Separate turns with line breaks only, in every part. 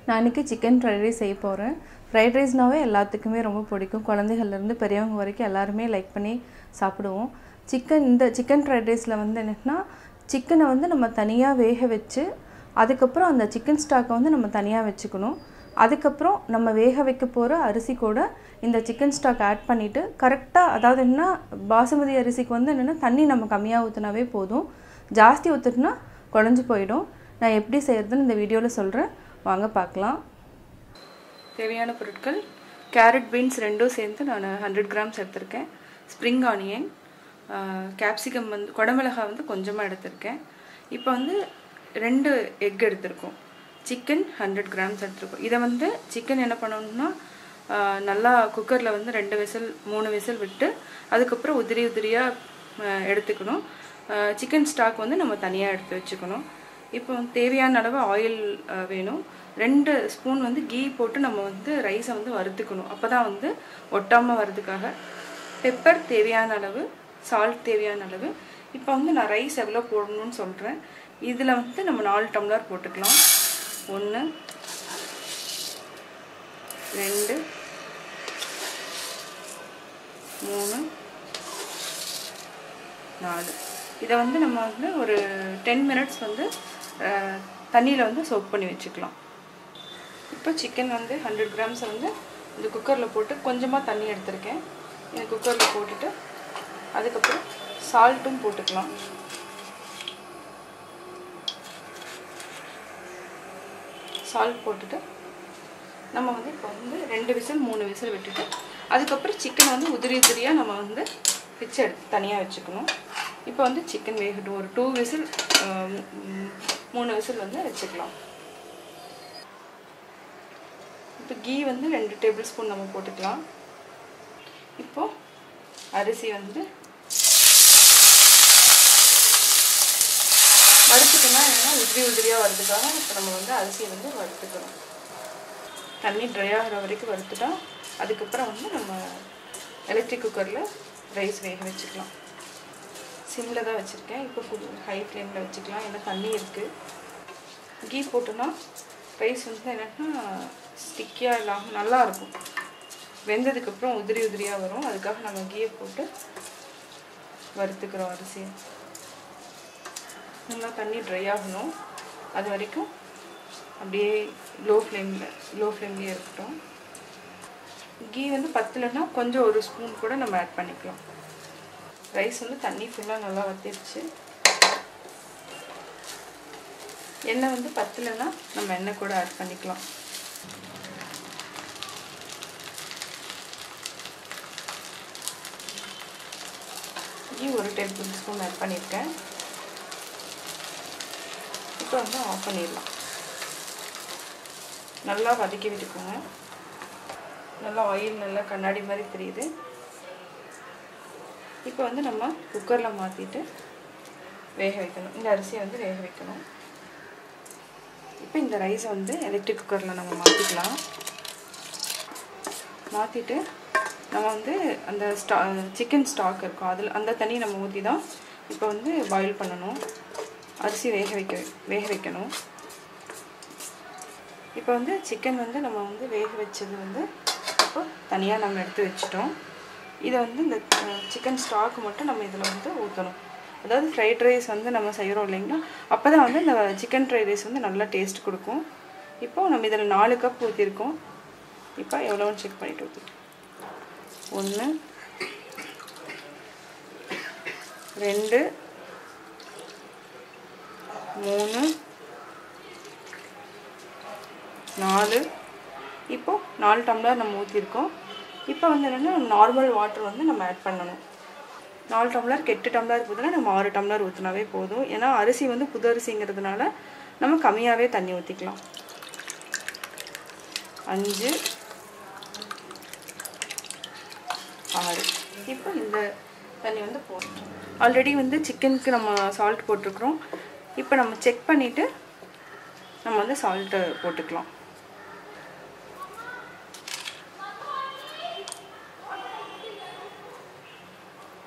நான் இன்னைக்கு chicken fried rice செய்ய போகிறேன். ஃப்ரைட் ரைஸ்னாவே எல்லாத்துக்குமே ரொம்ப பிடிக்கும். குழந்தைகள்லேருந்து பெரியவங்க வரைக்கும் எல்லாருமே லைக் பண்ணி சாப்பிடுவோம். இந்த சிக்கன் ஃப்ரைட் ரைஸில் வந்து என்னென்னா, சிக்கனை வந்து நம்ம தனியாக வேக வச்சு அதுக்கப்புறம் அந்த சிக்கன் ஸ்டாக்கை வந்து நம்ம தனியாக வச்சுக்கணும். அதுக்கப்புறம் நம்ம வேக வைக்க போகிற அரிசி கூட இந்த சிக்கன் ஸ்டாக் ஆட் பண்ணிவிட்டு கரெக்டாக, அதாவது என்ன, பாசுமதி அரிசிக்கு வந்து என்னென்னா தண்ணி நம்ம கம்மியாக ஊற்றினாவே போதும். ஜாஸ்தி ஊற்றிட்டுனா குழஞ்சி போயிடும். நான் எப்படி செய்கிறதுன்னு இந்த வீடியோவில் சொல்கிறேன், வாங்க பார்க்கலாம். தேவையான பொருட்கள்: கேரட், பீன்ஸ் ரெண்டும் சேர்ந்து நான் 100 கிராம்ஸ் எடுத்திருக்கேன். ஸ்ப்ரிங் ஆனியன், கேப்சிகம் வந்து குடமிளகாய் வந்து கொஞ்சமாக எடுத்திருக்கேன். இப்போ வந்து 2 எக் எடுத்திருக்கோம். சிக்கன் 100 கிராம்ஸ் எடுத்திருக்கோம். இதை வந்து சிக்கன் என்ன பண்ணணும்னா, நல்லா குக்கரில் வந்து 2 விசில் 3 விசில் விட்டு அதுக்கப்புறம் உதிரியாக எடுத்துக்கணும். சிக்கன் ஸ்டாக் வந்து நம்ம தனியாக எடுத்து வச்சுக்கணும். இப்போ தேவையான அளவு ஆயில் வேணும். 2 ஸ்பூன் வந்து கீ போட்டு நம்ம வந்து ரைஸை வந்து வறுத்துக்கணும். அப்போ தான் வந்து ஒட்டாமல் வர்றதுக்காக. பெப்பர் தேவையான அளவு, சால்ட் தேவையான அளவு. இப்போ வந்து நான் ரைஸ் எவ்வளோ போடணும்னு சொல்கிறேன். இதில் வந்து நம்ம 4 டம்ளர் போட்டுக்கலாம். 1 2 3 4. இதை வந்து நம்ம வந்து ஒரு 10 மினிட்ஸ் வந்து தண்ணியில் வந்து சோக் பண்ணி வச்சுக்கலாம். இப்போ சிக்கன் வந்து 100 கிராம்ஸை வந்து இந்த குக்கரில் போட்டு கொஞ்சமாக தண்ணி எடுத்திருக்கேன். இந்த குக்கரில் போட்டுட்டு அதுக்கப்புறம் சால்ட்டும் போட்டுக்கலாம். சால்ட் போட்டுட்டு நம்ம வந்து இப்போ வந்து 2 விசில் 3 விசில் விட்டுட்டு அதுக்கப்புறம் சிக்கனை வந்து உதிரியாக நம்ம வந்து பிச்சு எடுத்து தனியாக வச்சுக்கணும். இப்போ வந்து சிக்கன் வேகட்டும். ஒரு 2 விசில் 3 விசில் வந்து வச்சுக்கலாம். இப்போ கீ வந்து 2 டேபிள் ஸ்பூன் நம்ம போட்டுக்கலாம். இப்போ அரிசி வந்து வறுத்துக்கணும். ஏன்னா உதிரியாக வறுத்துக்காக இப்போ நம்ம வந்து அரிசியை வந்து வறுத்துக்கணும். தண்ணி ட்ரை ஆகிற வரைக்கும் வறுத்துட்டா அதுக்கப்புறம் வந்து நம்ம எலக்ட்ரிக் குக்கரில் ரைஸ் வேக வச்சுக்கலாம். சிம்மில் தான் வச்சுருக்கேன். இப்போ ஹை ஃப்ளேமில் வச்சுக்கலாம், ஏன்னா தண்ணி இருக்குது. கீ போட்டோன்னா ரைஸ் வந்து என்னென்னா ஸ்டிக்கியாக இல்லாமல் நல்லாயிருக்கும். வெந்ததுக்கப்புறம் உதிரியாக வரும். அதுக்காக நம்ம கீயை போட்டு வறுத்துக்கிறோம் அரிசியை. நல்லா தண்ணி ட்ரை ஆகணும். அது வரைக்கும் அப்படியே லோ ஃப்ளேம்லேயே இருக்கட்டும். கீ வந்து பத்தலைன்னா கொஞ்சம் 1 ஸ்பூன் கூட நம்ம ஆட் பண்ணிக்கலாம். ரைஸ் வந்து தண்ணி ஃபுல்லாக நல்லா வத்திடுச்சு. எண்ணெய் வந்து பத்தலைன்னா நம்ம எண்ணெய் கூட ஆட் பண்ணிக்கலாம். கீ 1 டேபிள் ஸ்பூன் ஆட் பண்ணியிருக்கேன். இப்போ வந்து ஆஃப் பண்ணிடலாம். நல்லா வதக்கி விட்டுக்கோங்க. நல்லா ஆயில் நல்லா கண்ணாடி மாதிரி தெரியுது. இப்போ வந்து நம்ம குக்கரில் மாற்றிட்டு வேக வைக்கணும். இந்த அரிசியை வந்து வேக வைக்கணும். இப்போ இந்த ரைஸை வந்து எலக்ட்ரிக் குக்கரில் நம்ம மாற்றிக்கலாம். மாற்றிட்டு நம்ம வந்து அந்த சிக்கன் ஸ்டாக் இருக்கும், அதில் அந்த தண்ணி நம்ம ஊற்றி தான் இப்போ வந்து பாயில் பண்ணணும். அரிசி வேக வைக்கணும். இப்போ வந்து சிக்கன் வந்து நம்ம வந்து வேக வச்சது வந்து இப்போ தனியாக நம்ம எடுத்து வச்சிட்டோம். இதை வந்து இந்த சிக்கன் ஸ்டாக் மட்டும் நம்ம இதில் வந்து ஊற்றணும். அதாவது ஃப்ரைட் ரைஸ் வந்து நம்ம செய்கிறோம் இல்லைங்களா, அப்போ தான் வந்து இந்த சிக்கன் ஃப்ரைட் ரைஸ் வந்து நல்லா டேஸ்ட் கொடுக்கும். இப்போது நம்ம இதில் 4 கப் ஊற்றிருக்கோம். இப்போ எவ்வளோன்னு செக் பண்ணிவிட்டு ஊற்றிருக்கோம். 1 2 3 4. இப்போது 4 டம்ளர் நம்ம ஊற்றிருக்கோம். இப்போ வந்து என்னென்னா நார்மல் வாட்டர் வந்து நம்ம ஆட் பண்ணணும். 4 டம்ளருக்கு 8 டம்ளர் ஊற்றினா நம்ம 6 டம்ளர் ஊற்றினாவே போதும். ஏன்னா அரிசி வந்து புது அரிசிங்கிறதுனால நம்ம கம்மியாகவே தண்ணி ஊற்றிக்கலாம். 5 6. இப்போ இந்த தண்ணி வந்து போதும். ஆல்ரெடி வந்து சிக்கனுக்கு நம்ம சால்ட் போட்டிருக்கிறோம். இப்போ நம்ம செக் பண்ணிவிட்டு நம்ம வந்து சால்ட்டு போட்டுக்கலாம்.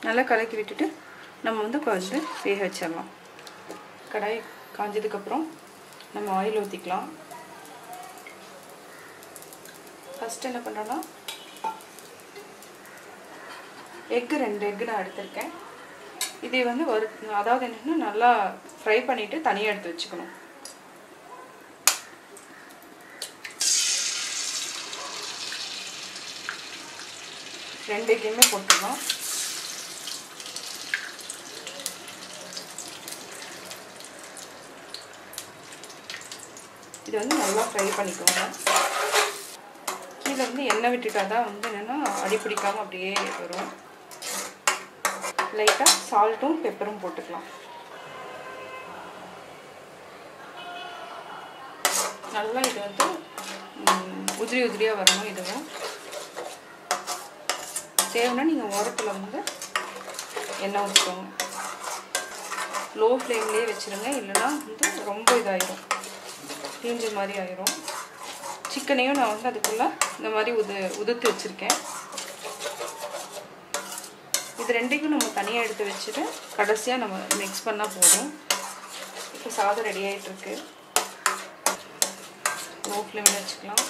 நல்லா கலக்கி விட்டுட்டு நம்ம வந்து கொஞ்சம் வேக வச்சிடலாம். கடாய் காஞ்சதுக்கப்புறம் நம்ம ஆயில் ஊற்றிக்கலாம். ஃபஸ்ட்டு என்ன பண்ணுறேன்னா எக்கு 2 எக்கு நான் எடுத்திருக்கேன். இதை வந்து அதாவது என்னென்னா நல்லா ஃப்ரை பண்ணிவிட்டு தனியாக எடுத்து வச்சுக்கணும். ரெண்டு எக்கையுமே போட்டுக்கலாம். இது வந்து நல்லா ஃப்ரை பண்ணிக்கோங்க. கீழே வந்து எண்ணெய் விட்டுட்டா தான் வந்து என்னென்னா அடி பிடிக்காமல் அப்படியே வரும். லைட்டாக சால்ட்டும் பெப்பரும் போட்டுக்கலாம். நல்லா இது வந்து உதிரி உதிரியாக வரணும். இதுவும் தேவைன்னா நீங்கள் ஓரத்தில் வந்து எண்ணெய் ஊற்றிக்கோங்க. லோ ஃப்ளேம்லேயே வச்சுருங்க, இல்லைன்னா வந்து ரொம்ப இதாகிடும், தீஞ்ச மாதிரி ஆயிரும். சிக்கனையும் நான் வந்து அதுக்குள்ளே இந்த மாதிரி உதுத்து வச்சுருக்கேன். இது ரெண்டையும் நம்ம தனியாக எடுத்து வச்சுட்டு கடைசியாக நம்ம மிக்ஸ் பண்ணால் போதும். இப்போ சாதம் ரெடி ஆகிட்டுருக்கு. லோ ஃப்ளேமில் வச்சுக்கலாம்.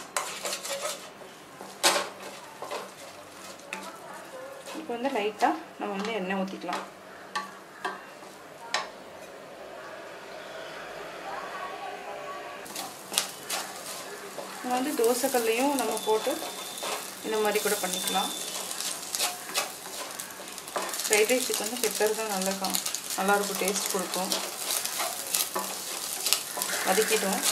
இப்போ வந்து லைட்டாக நம்ம வந்து எண்ணெய் ஊற்றிக்கலாம். நம்ம வந்து தோசைக்கல்லையும் நம்ம போட்டு இந்த மாதிரி கூட பண்ணிக்கலாம். ஃப்ரைட் ரைஸுக்கு வந்து பெப்பர் தான் நல்லாயிருக்கும், டேஸ்ட் கொடுக்கும். வதக்கிட்டோம்.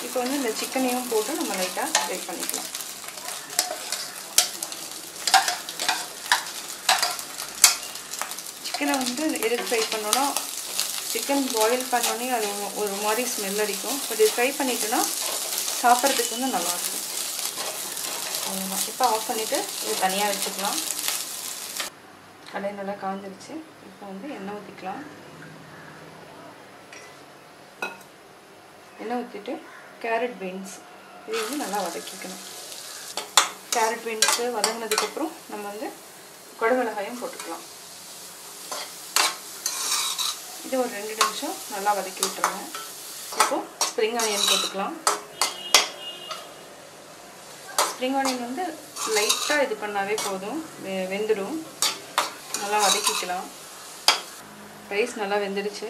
இப்போ வந்து இந்த சிக்கனையும் போட்டு நம்ம லைட்டாக ஃப்ரை பண்ணிக்கலாம். சிக்கனை வந்து எதுக்கு ஃப்ரை பண்ணோன்னா, சிக்கன் பாயில் பண்ணோன்னே அது ஒரு மாதிரி ஸ்மெல் அடிக்கும். பட் இது ஃப்ரை பண்ணிட்டோன்னா சாப்பிட்றதுக்கு வந்து நல்லாயிருக்கும். அவ்வளோதான். இப்போ ஆஃப் பண்ணிவிட்டு இது தனியாக வச்சுக்கலாம். கடாய் நல்லா காஞ்சிருச்சு. இப்போ வந்து எண்ணெய் ஊற்றிக்கலாம். எண்ணெய் ஊற்றிட்டு கேரட் பீன்ஸ் இது வந்து நல்லா வதக்கிக்கணும். கேரட் பீன்ஸு வதங்கினதுக்கப்புறம் நம்ம வந்து குடமிளகாயும் போட்டுக்கலாம். இது ஒரு 2 நிமிஷம் நல்லா வதக்கி விட்டுருங்க. இப்போது ஸ்ப்ரிங் ஆனியன் போட்டுக்கலாம். ஸ்ப்ரிங் ஆனியன் வந்து லைட்டாக இது பண்ணாவே போதும், வெந்துடும். நல்லா வதக்கிக்கலாம். ரைஸ் நல்லா வெந்துடுச்சு.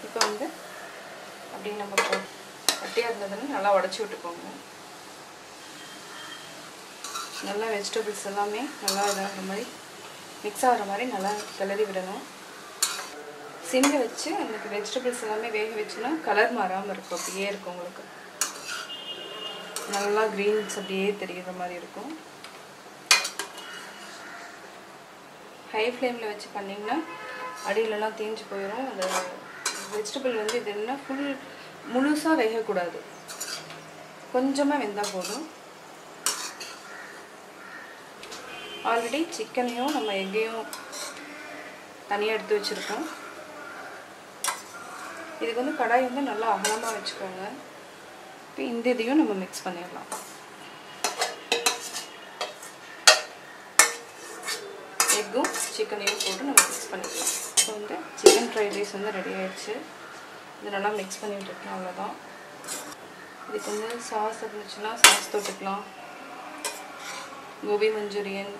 இப்போ வந்து அப்படியே நம்ம கட்டியாக இருந்ததுன்னு நல்லா உடச்சி விட்டுக்கோங்க. நல்லா வெஜிடபிள்ஸ் எல்லாமே நல்லா இதாகிற மாதிரி மிக்ஸ் ஆகிற மாதிரி நல்லா கிளறி விடணும். சிம்மில் வச்சு எனக்கு வெஜிடபிள்ஸ் எல்லாமே வேக வச்சுன்னா கலர் மாறாமல் இருக்கும், அப்படியே இருக்கும். உங்களுக்கு நல்லா க்ரீன்ஸ் அப்படியே தெரிகிற மாதிரி இருக்கும். ஹை ஃப்ளேமில் வச்சு பண்ணிங்கன்னா அடியிலலாம் தீஞ்சு போயிடும். அந்த வெஜிடபிள் வந்து இது என்ன முழுசாக வேகக்கூடாது, கொஞ்சமாக வெந்தால் போதும். ஆல்ரெடி சிக்கனையும் நம்ம எக்கையும் தனியாக எடுத்து வச்சுருக்கோம். இதுக்கு வந்து கடாய் வந்து நல்லா அகலமாக வச்சுக்கோங்க. இப்போ இந்த இதையும் நம்ம மிக்ஸ் பண்ணிடலாம். எக்கும் சிக்கனையும் போட்டு நம்ம மிக்ஸ் பண்ணிக்கலாம். இப்போ வந்து சிக்கன் ஃப்ரைட் ரைஸ் வந்து ரெடி ஆகிடுச்சு. இது நல்லா மிக்ஸ் பண்ணி விட்டுருக்கலாம். அவ்வளோதான். இதுக்கு வந்து சாஸ் இருந்துச்சுன்னா சாஸ் தொட்டுக்கலாம். கோபி மஞ்சூரியன்,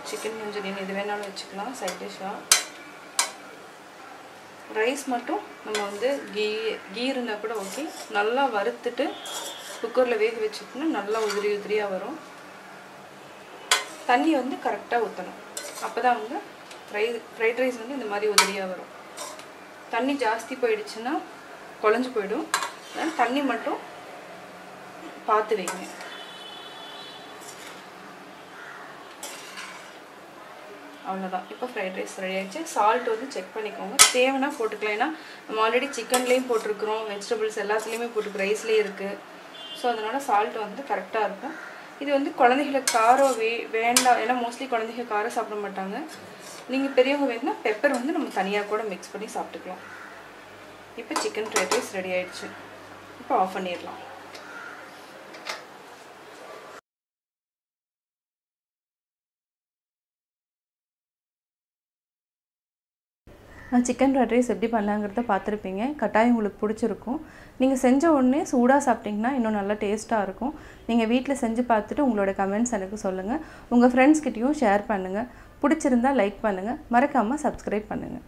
சிக்கன் மஞ்சூரியன் எது வேணாலும் வச்சுக்கலாம் சைட் டிஷ்ஷாக. ரைஸ் மட்டும் நம்ம வந்து கீ இருந்தால் கூட ஓகே. நல்லா வறுத்துட்டு குக்கரில் வேக வச்சுட்டோம்னா நல்லா உதிரி உதிரியாக வரும். தண்ணி வந்து கரெக்டாக ஊற்றணும். அப்போ தான் வந்து ஃப்ரைட் ரைஸ் வந்து இந்த மாதிரி உதிரியாக வரும். தண்ணி ஜாஸ்தி போயிடுச்சுன்னா குழஞ்சி போயிடும். அதனால் தண்ணி மட்டும் பார்த்து வைங்க. அவ்வளோதான். இப்போ ஃப்ரைட் ரைஸ் ரெடி ஆகிடுச்சு. சால்ட் வந்து செக் பண்ணிக்கோங்க, தேவைன்னா போட்டுக்கலாம். ஏன்னா நம்ம ஆல்ரெடி சிக்கன்லேயும் போட்டிருக்கிறோம், வெஜிடபிள்ஸ் எல்லாத்துலேயுமே போட்டுருக்கோம், ரைஸ்லேயும் இருக்குது. ஸோ அதனால் சால்ட் வந்து கரெக்டாக இருக்கும். இது வந்து குழந்தைகளுக்கு காரம் வேண்டாம், ஏன்னா மோஸ்ட்லி குழந்தைங்க காரம் சாப்பிட மாட்டாங்க. நீங்கள் பெரியவங்க வேணுன்னா பெப்பர் வந்து நம்ம தனியாக கூட மிக்ஸ் பண்ணி சாப்பிட்டுக்கலாம். இப்போ சிக்கன் ஃப்ரைட் ரைஸ் ரெடி ஆகிடுச்சு. இப்போ ஆஃப் பண்ணிடலாம். நான் சிக்கன் ஃப்ரைட் ரைஸ் எப்படி பண்ணலாங்கிறத பார்த்துருப்பீங்க. கட்டாயம் உங்களுக்கு பிடிச்சிருக்கும். நீங்கள் செஞ்ச உடனே சூடாக சாப்பிட்டிங்கன்னா இன்னும் நல்லா டேஸ்ட்டாக இருக்கும். நீங்கள் வீட்டில் செஞ்சு பார்த்துட்டு உங்களோட கமெண்ட்ஸ் எனக்கு சொல்லுங்கள். உங்கள் ஃப்ரெண்ட்ஸ்கிட்டையும் ஷேர் பண்ணுங்கள். பிடிச்சிருந்தா லைக் பண்ணுங்கள். மறக்காமல் சப்ஸ்கிரைப் பண்ணுங்கள்.